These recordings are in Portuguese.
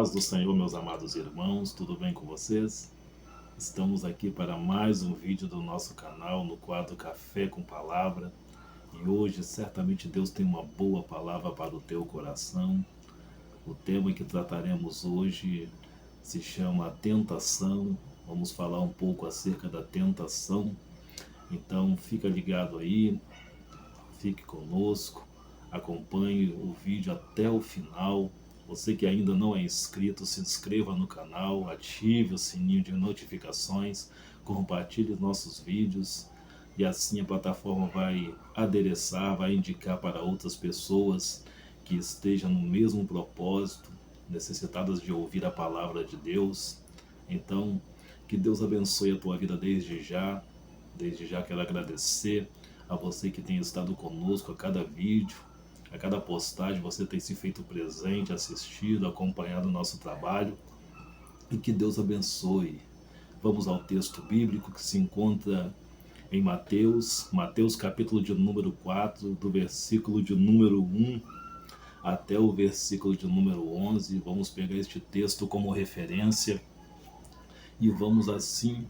paz do Senhor, meus amados irmãos, tudo bem com vocês? Estamos aqui para mais um vídeo do nosso canal, no quadro Café com Palavra. E hoje, certamente, Deus tem uma boa palavra para o teu coração. O tema que trataremos hoje se chama Tentação. Vamos falar um pouco acerca da tentação. Então, fica ligado aí, fique conosco, acompanhe o vídeo até o final. Você que ainda não é inscrito, se inscreva no canal, ative o sininho de notificações, compartilhe nossos vídeos e assim a plataforma vai adereçar, vai indicar para outras pessoas que estejam no mesmo propósito, necessitadas de ouvir a palavra de Deus. Então, que Deus abençoe a tua vida desde já. Desde já quero agradecer a você que tem estado conosco a cada vídeo, a cada postagem, você tem se feito presente, assistido, acompanhado o nosso trabalho. E que Deus abençoe. Vamos ao texto bíblico que se encontra em Mateus capítulo de número 4, do versículo de número 1 até o versículo de número 11. Vamos pegar este texto como referência e vamos assim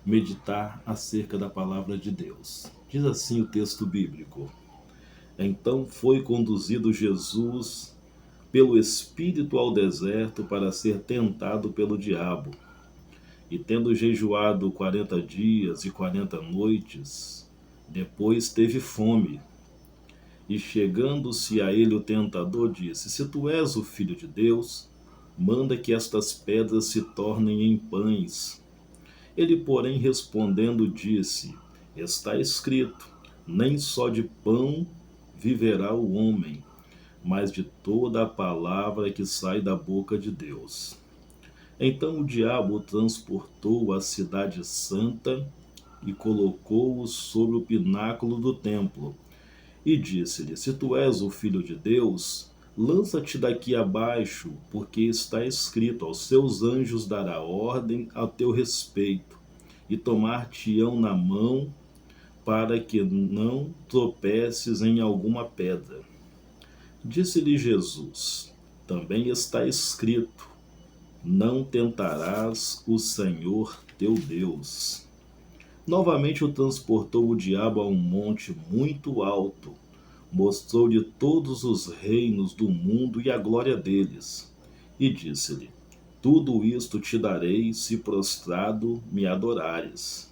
meditar acerca da palavra de Deus. Diz assim o texto bíblico: Então foi conduzido Jesus pelo Espírito ao deserto para ser tentado pelo diabo. E tendo jejuado 40 dias e 40 noites, depois teve fome. E chegando-se a ele o tentador disse: Se tu és o Filho de Deus, manda que estas pedras se tornem em pães. Ele, porém, respondendo, disse: Está escrito, nem só de pão viverá o homem, mas de toda a palavra que sai da boca de Deus. Então o diabo o transportou à cidade santa e colocou-o sobre o pináculo do templo. E disse-lhe: Se tu és o Filho de Deus, lança-te daqui abaixo, porque está escrito: aos seus anjos dará ordem a teu respeito, e tomar-te-ão na mão, para que não tropeces em alguma pedra. Disse-lhe Jesus: Também está escrito: Não tentarás o Senhor teu Deus. Novamente o transportou o diabo a um monte muito alto, mostrou-lhe todos os reinos do mundo e a glória deles, e disse-lhe: Tudo isto te darei, se prostrado me adorares.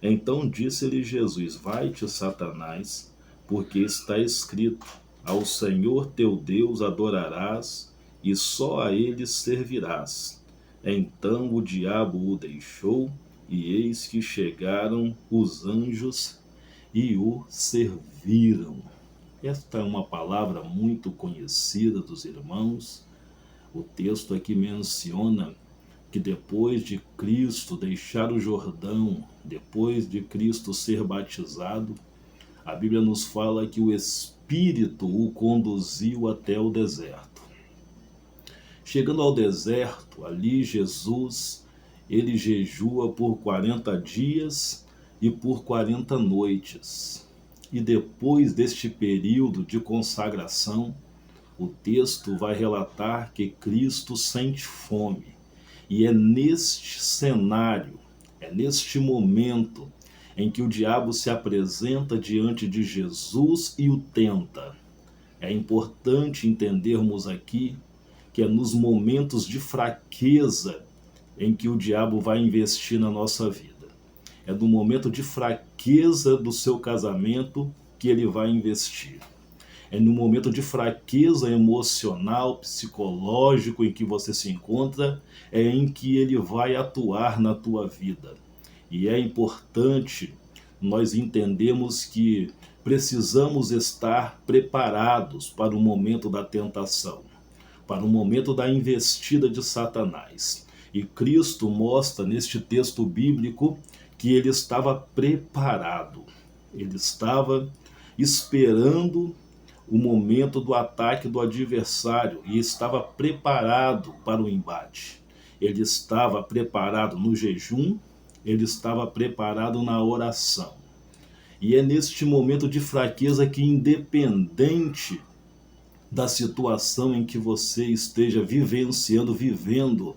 Então disse-lhe Jesus: Vai-te, Satanás, porque está escrito: Ao Senhor teu Deus adorarás, e só a ele servirás. Então o diabo o deixou, e eis que chegaram os anjos e o serviram. Esta é uma palavra muito conhecida dos irmãos. O texto aqui menciona que depois de Cristo deixar o Jordão, depois de Cristo ser batizado, a Bíblia nos fala que o Espírito o conduziu até o deserto. Chegando ao deserto, ali Jesus, ele jejua por 40 dias e por 40 noites. E depois deste período de consagração, o texto vai relatar que Cristo sente fome. E é neste cenário, é neste momento, em que o diabo se apresenta diante de Jesus e o tenta. É importante entendermos aqui que é nos momentos de fraqueza em que o diabo vai investir na nossa vida. É no momento de fraqueza do seu casamento que ele vai investir. É no momento de fraqueza emocional, psicológico em que você se encontra, é em que ele vai atuar na tua vida. E é importante nós entendermos que precisamos estar preparados para o momento da tentação, para o momento da investida de Satanás. E Cristo mostra neste texto bíblico que ele estava preparado. Ele estava esperando o momento do ataque do adversário e estava preparado para o embate. Ele estava preparado no jejum, ele estava preparado na oração. E é neste momento de fraqueza que, independente da situação em que você esteja vivendo,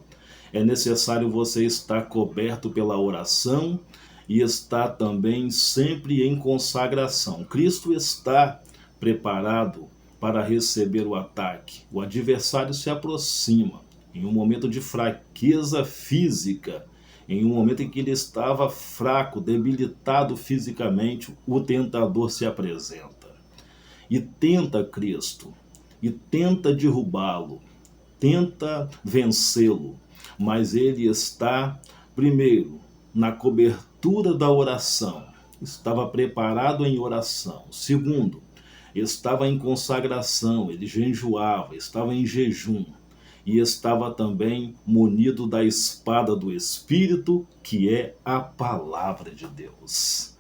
é necessário você estar coberto pela oração e estar também sempre em consagração. Cristo está preparado para receber o ataque. O adversário se aproxima em um momento de fraqueza física, em um momento em que ele estava fraco, debilitado fisicamente, o tentador se apresenta e tenta Cristo, e tenta derrubá-lo, tenta vencê-lo, mas ele está, primeiro, na cobertura da oração, estava preparado em oração. Segundo, estava em consagração, ele jejuava, estava em jejum, e estava também munido da espada do Espírito, que é a palavra de Deus.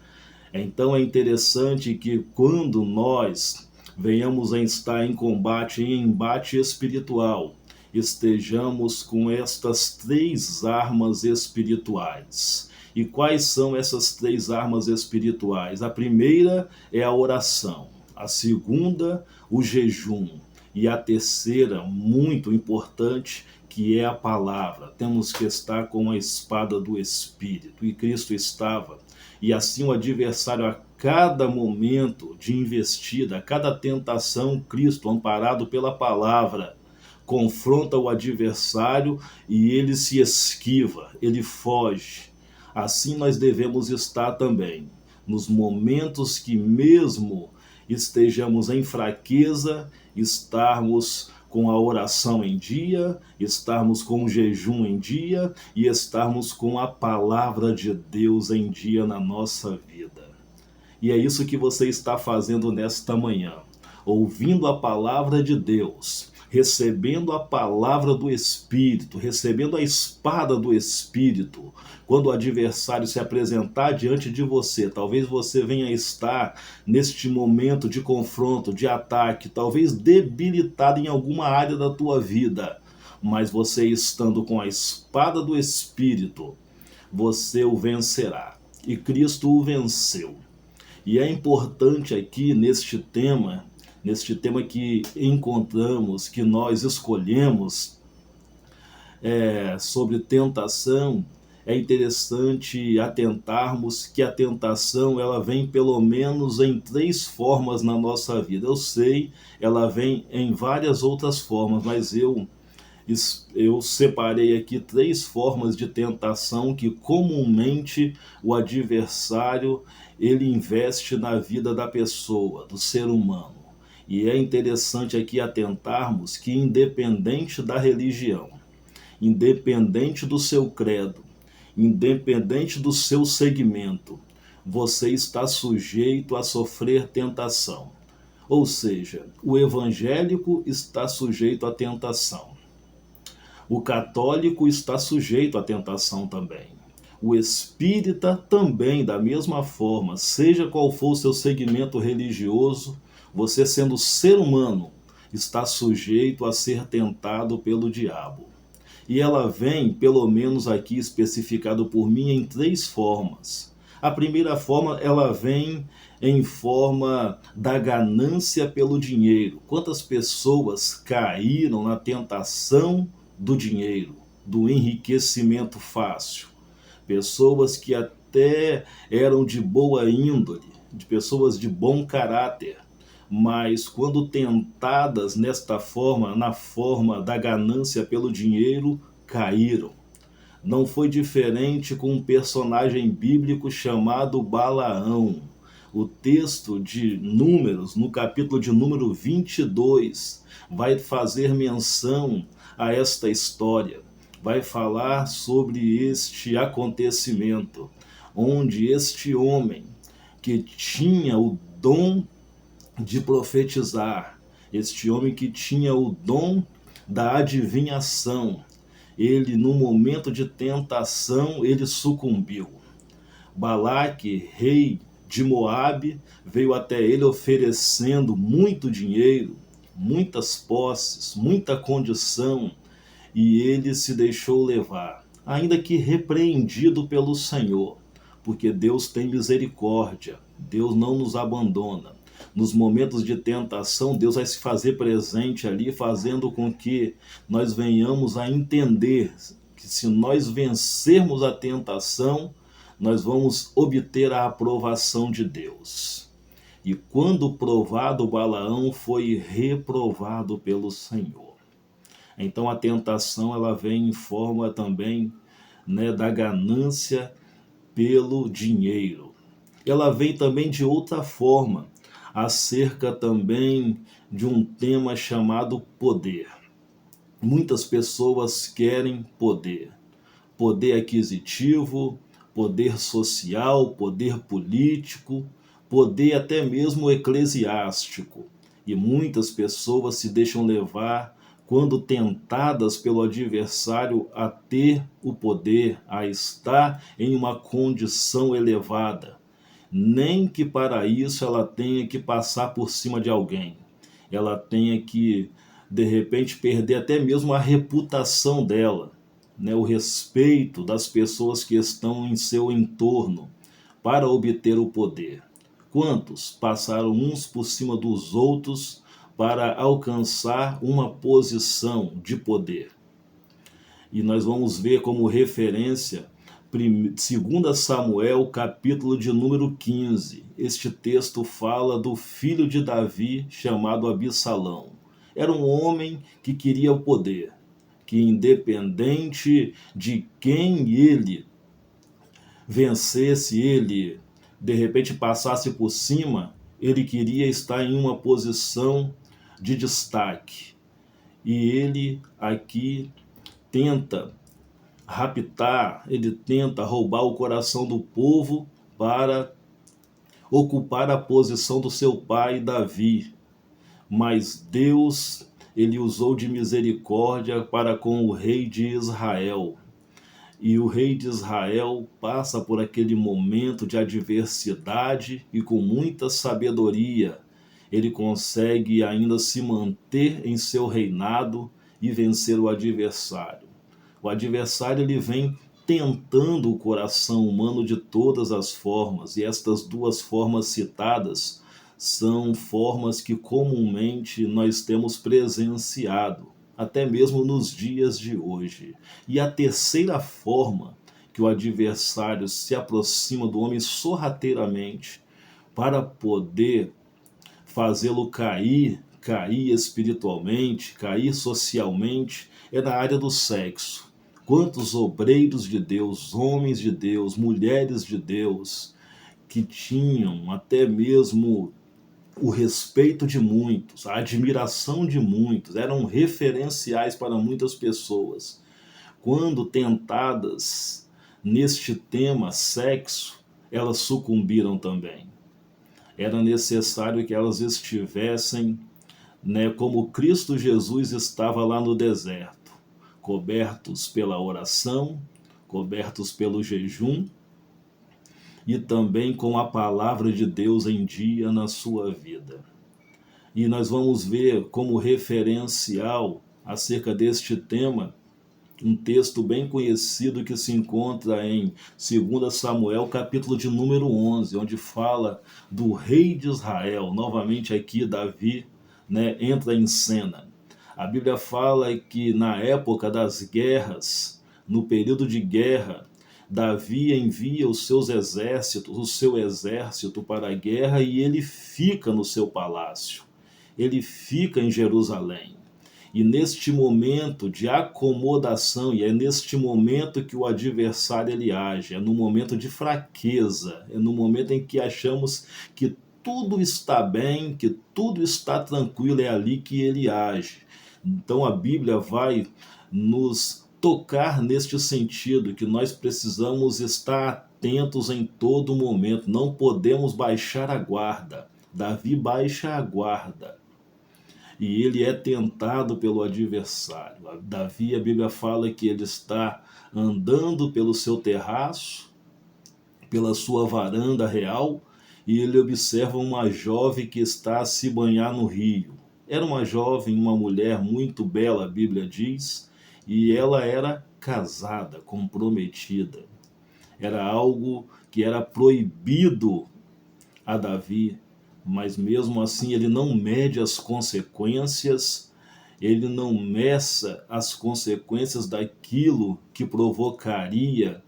Então é interessante que quando nós venhamos a estar em combate, em embate espiritual, estejamos com estas 3 armas espirituais. E quais são essas 3 armas espirituais? A primeira é a oração, a segunda, o jejum, e a terceira, muito importante, que é a palavra. Temos que estar com a espada do Espírito, e Cristo estava. E assim o adversário, a cada momento de investida, a cada tentação, Cristo, amparado pela palavra, confronta o adversário e ele se esquiva, ele foge. Assim nós devemos estar também, nos momentos que mesmo estejamos em fraqueza, estarmos com a oração em dia, estarmos com o jejum em dia e estarmos com a palavra de Deus em dia na nossa vida. E é isso que você está fazendo nesta manhã, ouvindo a palavra de Deus, recebendo a palavra do Espírito, recebendo a espada do Espírito. Quando o adversário se apresentar diante de você, talvez você venha estar neste momento de confronto, de ataque, talvez debilitado em alguma área da tua vida, mas você estando com a espada do Espírito, você o vencerá. E Cristo o venceu. E é importante aqui neste tema que encontramos, que nós escolhemos sobre tentação, é interessante atentarmos que a tentação ela vem pelo menos em 3 formas na nossa vida. Eu sei, ela vem em várias outras formas, mas eu separei aqui 3 formas de tentação que comumente o adversário ele investe na vida da pessoa, do ser humano. E é interessante aqui atentarmos que independente da religião, independente do seu credo, independente do seu segmento, você está sujeito a sofrer tentação. Ou seja, o evangélico está sujeito à tentação. O católico está sujeito à tentação também. O espírita também, da mesma forma, seja qual for o seu segmento religioso, você sendo ser humano, está sujeito a ser tentado pelo diabo. E ela vem, pelo menos aqui especificado por mim, em 3 formas. A primeira forma, ela vem em forma da ganância pelo dinheiro. Quantas pessoas caíram na tentação do dinheiro, do enriquecimento fácil? Pessoas que até eram de boa índole, de pessoas de bom caráter, mas quando tentadas nesta forma, na forma da ganância pelo dinheiro, caíram. Não foi diferente com um personagem bíblico chamado Balaão. O texto de Números, no capítulo de número 22, vai fazer menção a esta história. Vai falar sobre este acontecimento, onde este homem que tinha o dom de profetizar, este homem que tinha o dom da adivinhação, ele no momento de tentação, ele sucumbiu. Balaque, rei de Moabe, veio até ele oferecendo muito dinheiro, muitas posses, muita condição, e ele se deixou levar, ainda que repreendido pelo Senhor, porque Deus tem misericórdia, Deus não nos abandona. nos momentos de tentação, Deus vai se fazer presente ali, fazendo com que nós venhamos a entender que se nós vencermos a tentação, nós vamos obter a aprovação de Deus. E quando provado, Balaão foi reprovado pelo Senhor. Então a tentação ela vem em forma também, né, da ganância pelo dinheiro. Ela vem também de outra forma, acerca também de um tema chamado poder. Muitas pessoas querem poder. Poder aquisitivo, poder social, poder político, poder até mesmo eclesiástico. E muitas pessoas se deixam levar quando tentadas pelo adversário a ter o poder, a estar em uma condição elevada. Nem que para isso ela tenha que passar por cima de alguém. Ela tenha que, de repente, perder até mesmo a reputação dela, né, o respeito das pessoas que estão em seu entorno para obter o poder. Quantos passaram uns por cima dos outros para alcançar uma posição de poder? E nós vamos ver como referência 2 Samuel, capítulo de número 15. Este texto fala do filho de Davi, chamado Absalão. Era um homem que queria o poder, que independente de quem ele vencesse, ele de repente passasse por cima, ele queria estar em uma posição de destaque. E ele aqui tenta raptar, ele tenta roubar o coração do povo para ocupar a posição do seu pai Davi. Mas Deus, ele usou de misericórdia para com o rei de Israel. E o rei de Israel passa por aquele momento de adversidade e com muita sabedoria ele consegue ainda se manter em seu reinado e vencer o adversário. O adversário ele vem tentando o coração humano de todas as formas, e estas duas formas citadas são formas que comumente nós temos presenciado, até mesmo nos dias de hoje. E a terceira forma que o adversário se aproxima do homem sorrateiramente para poder fazê-lo cair espiritualmente, cair socialmente, é na área do sexo. Quantos obreiros de Deus, homens de Deus, mulheres de Deus, que tinham até mesmo o respeito de muitos, a admiração de muitos, eram referenciais para muitas pessoas. Quando tentadas neste tema sexo, elas sucumbiram também. Era necessário que elas estivessem, né, como Cristo Jesus estava lá no deserto, cobertos pela oração, cobertos pelo jejum e também com a palavra de Deus em dia na sua vida. E nós vamos ver como referencial acerca deste tema um texto bem conhecido que se encontra em 2 Samuel, capítulo de número 11, onde fala do rei de Israel. Novamente aqui Davi, né, entra em cena. A Bíblia fala que na época das guerras, no período de guerra, Davi envia os seus exércitos, o seu exército para a guerra, e ele fica no seu palácio. Ele fica em Jerusalém. E neste momento de acomodação, e é neste momento que o adversário ele age, é no momento de fraqueza, é no momento em que achamos que tudo está bem, que tudo está tranquilo, é ali que ele age. Então a Bíblia vai nos tocar neste sentido, que nós precisamos estar atentos em todo momento, não podemos baixar a guarda. Davi baixa a guarda. E ele é tentado pelo adversário. Davi, a Bíblia fala que ele está andando pelo seu terraço, pela sua varanda real, e ele observa uma jovem que está a se banhar no rio. Era uma jovem, uma mulher muito bela, a Bíblia diz, e ela era casada, comprometida. Era algo que era proibido a Davi, mas mesmo assim ele não mede as consequências, ele não meça as consequências daquilo que provocaria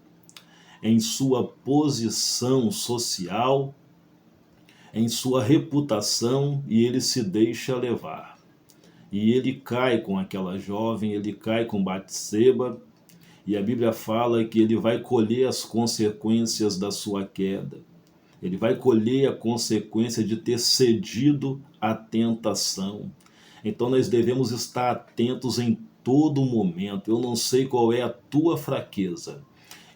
em sua posição social, em sua reputação, e ele se deixa levar. E ele cai com aquela jovem, ele cai com Batseba, e a Bíblia fala que ele vai colher as consequências da sua queda. Ele vai colher a consequência de ter cedido à tentação. Então nós devemos estar atentos em todo momento. Eu não sei qual é a tua fraqueza.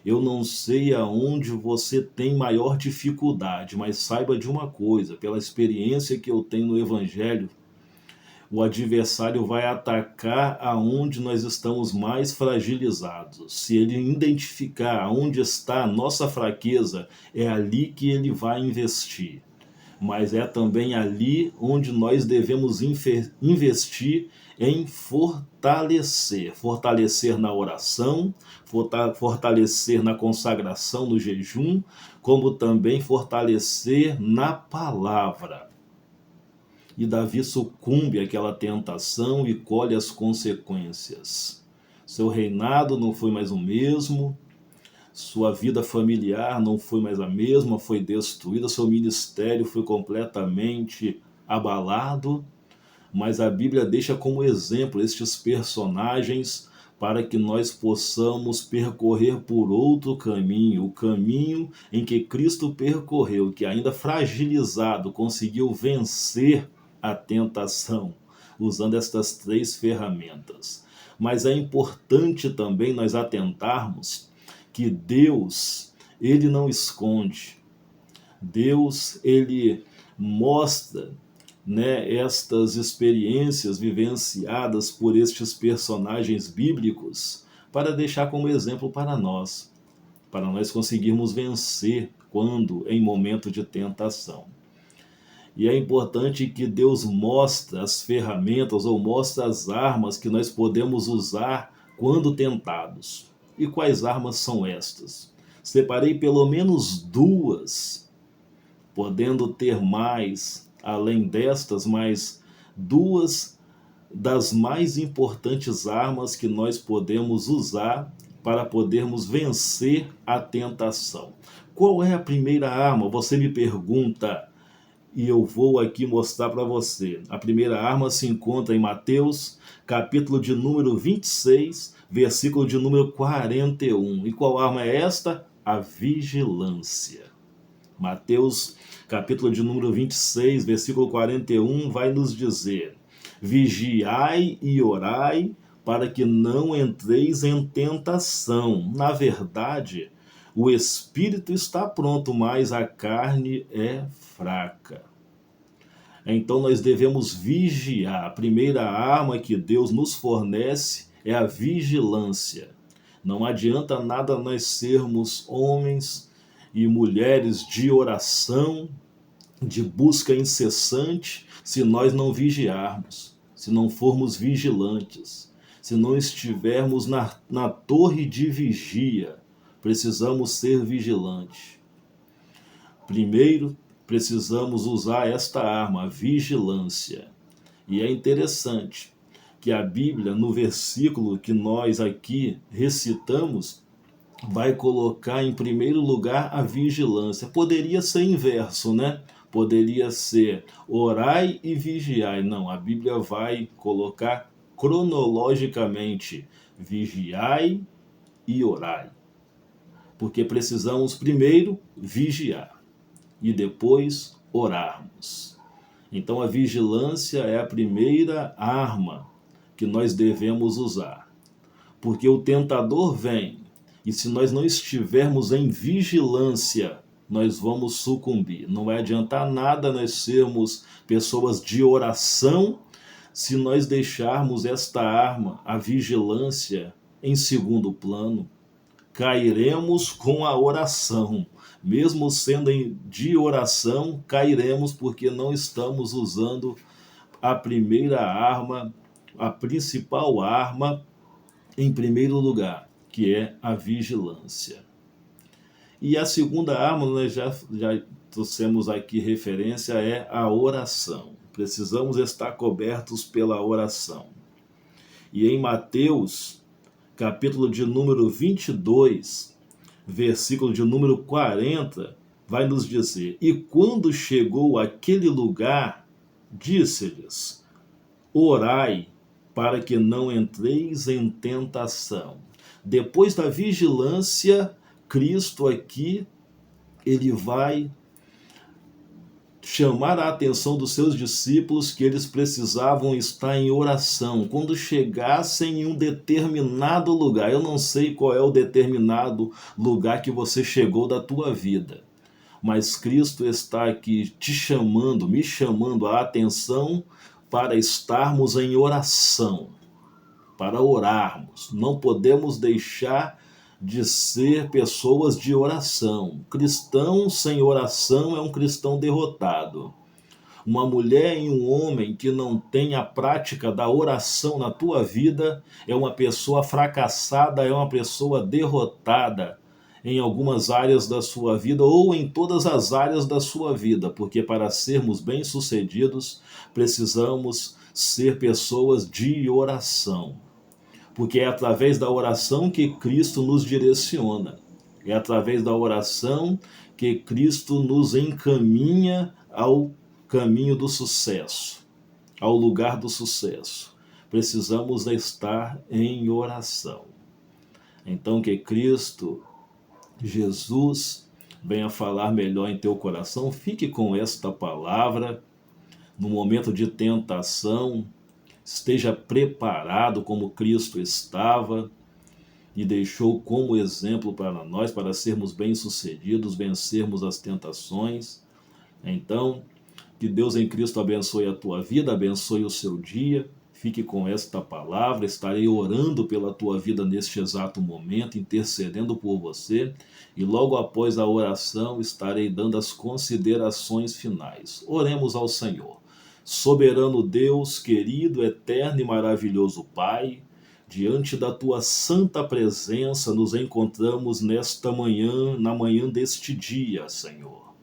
Eu não sei aonde você tem maior dificuldade, mas saiba de uma coisa, pela experiência que eu tenho no Evangelho, o adversário vai atacar aonde nós estamos mais fragilizados. Se ele identificar aonde está a nossa fraqueza, é ali que ele vai investir. Mas é também ali onde nós devemos investir em fortalecer. Fortalecer na oração, fortalecer na consagração, no jejum, como também fortalecer na palavra. E Davi sucumbe àquela tentação e colhe as consequências. Seu reinado não foi mais o mesmo, sua vida familiar não foi mais a mesma, foi destruída, seu ministério foi completamente abalado, mas a Bíblia deixa como exemplo estes personagens para que nós possamos percorrer por outro caminho, o caminho em que Cristo percorreu, que ainda fragilizado conseguiu vencer a tentação, usando estas 3 ferramentas. Mas é importante também nós atentarmos que Deus, ele não esconde. Deus, ele mostra, estas experiências vivenciadas por estes personagens bíblicos para deixar como exemplo para nós conseguirmos vencer quando em momento de tentação. E é importante que Deus mostre as ferramentas ou mostre as armas que nós podemos usar quando tentados. E quais armas são estas? Separei pelo menos 2, podendo ter mais além destas, mas 2 das mais importantes armas que nós podemos usar para podermos vencer a tentação. Qual é a primeira arma? Você me pergunta. E eu vou aqui mostrar para você. A primeira arma se encontra em Mateus, capítulo de número 26, versículo de número 41. E qual arma é esta? A vigilância. Mateus, capítulo de número 26, versículo 41, vai nos dizer: vigiai e orai para que não entreis em tentação. Na verdade, o espírito está pronto, mas a carne é fraca. Então nós devemos vigiar. A primeira arma que Deus nos fornece é a vigilância. Não adianta nada nós sermos homens e mulheres de oração, de busca incessante, se nós não vigiarmos, se não formos vigilantes, se não estivermos na torre de vigia. Precisamos ser vigilantes. Primeiro, precisamos usar esta arma, a vigilância. E é interessante que a Bíblia, no versículo que nós aqui recitamos, vai colocar em primeiro lugar a vigilância. Poderia ser inverso, né? Poderia ser orai e vigiai. Não, a Bíblia vai colocar cronologicamente vigiai e orai. Porque precisamos primeiro vigiar e depois orarmos. Então a vigilância é a primeira arma que nós devemos usar. Porque o tentador vem, e se nós não estivermos em vigilância, nós vamos sucumbir. Não vai adiantar nada nós sermos pessoas de oração se nós deixarmos esta arma, a vigilância, em segundo plano. Cairemos com a oração. Mesmo sendo de oração, cairemos porque não estamos usando a primeira arma, a principal arma, em primeiro lugar, que é a vigilância. E a segunda arma nós já trouxemos aqui referência é a oração. Precisamos estar cobertos pela oração. E em Mateus, capítulo de número 22, versículo de número 40, vai nos dizer: e quando chegou àquele lugar, disse-lhes: orai, para que não entreis em tentação. Depois da vigilância, Cristo aqui, ele vai chamar a atenção dos seus discípulos que eles precisavam estar em oração quando chegassem em um determinado lugar. Eu não sei qual é o determinado lugar que você chegou da tua vida, mas Cristo está aqui te chamando, me chamando a atenção para estarmos em oração, para orarmos. Não podemos deixar de ser pessoas de oração. Cristão sem oração é um cristão derrotado. Uma mulher e um homem que não tem a prática da oração na tua vida é uma pessoa fracassada, é uma pessoa derrotada em algumas áreas da sua vida ou em todas as áreas da sua vida, porque para sermos bem-sucedidos precisamos ser pessoas de oração. Porque é através da oração que Cristo nos direciona. É através da oração que Cristo nos encaminha ao caminho do sucesso, ao lugar do sucesso. Precisamos estar em oração. Então que Cristo, Jesus, venha falar melhor em teu coração. Fique com esta palavra no momento de tentação. Esteja preparado como Cristo estava e deixou como exemplo para nós, para sermos bem-sucedidos, vencermos as tentações. Então, que Deus em Cristo abençoe a tua vida, abençoe o seu dia. Fique com esta palavra, estarei orando pela tua vida neste exato momento, intercedendo por você, e logo após a oração estarei dando as considerações finais. Oremos ao Senhor. Soberano Deus, querido, eterno e maravilhoso Pai, diante da tua santa presença nos encontramos nesta manhã, na manhã deste dia, Senhor.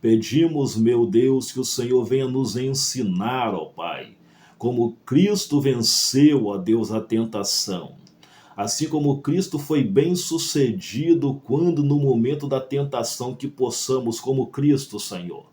Pedimos, meu Deus, que o Senhor venha nos ensinar, ó Pai, como Cristo venceu, ó Deus, a tentação. Assim como Cristo foi bem-sucedido quando no momento da tentação que possamos, como Cristo, Senhor,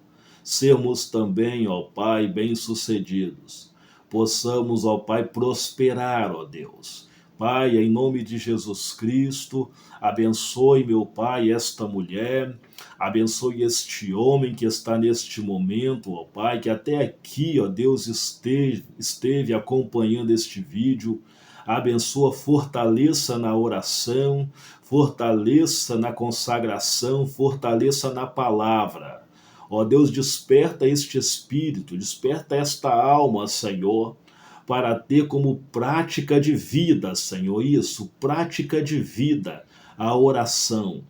sermos também, ó Pai, bem-sucedidos. Possamos, ó Pai, prosperar, ó Deus. Pai, em nome de Jesus Cristo, abençoe, meu Pai, esta mulher, abençoe este homem que está neste momento, ó Pai, que até aqui, ó Deus, esteve acompanhando este vídeo. Abençoa, fortaleça na oração, fortaleça na consagração, fortaleça na palavra. Ó Deus, desperta este espírito, desperta esta alma, Senhor, para ter como prática de vida, Senhor, isso, prática de vida, a oração,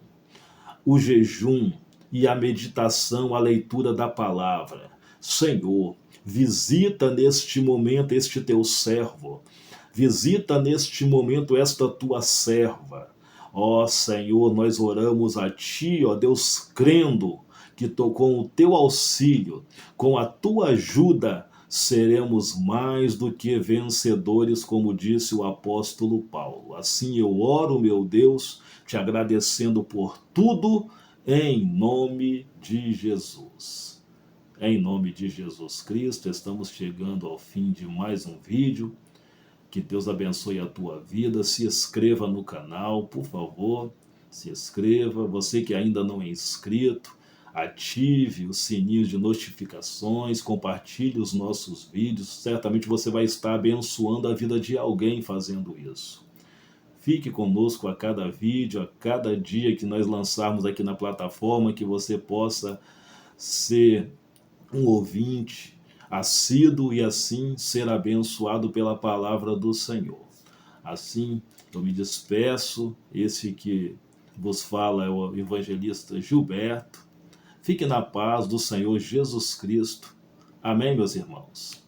o jejum e a meditação, a leitura da palavra. Senhor, visita neste momento este teu servo, visita neste momento esta tua serva. Ó Senhor, nós oramos a Ti, ó Deus, crendo que com o teu auxílio, com a tua ajuda, seremos mais do que vencedores, como disse o apóstolo Paulo. Assim eu oro, meu Deus, te agradecendo por tudo, em nome de Jesus. Em nome de Jesus Cristo, estamos chegando ao fim de mais um vídeo. Que Deus abençoe a tua vida. Se inscreva no canal, por favor, se inscreva. Você que ainda não é inscrito, ative o sininho de notificações, compartilhe os nossos vídeos. Certamente você vai estar abençoando a vida de alguém fazendo isso. Fique conosco a cada vídeo, a cada dia que nós lançarmos aqui na plataforma, que você possa ser um ouvinte assíduo e assim ser abençoado pela palavra do Senhor. Assim, eu me despeço. Esse que vos fala é o evangelista Gilberto. Fique na paz do Senhor Jesus Cristo. Amém, meus irmãos.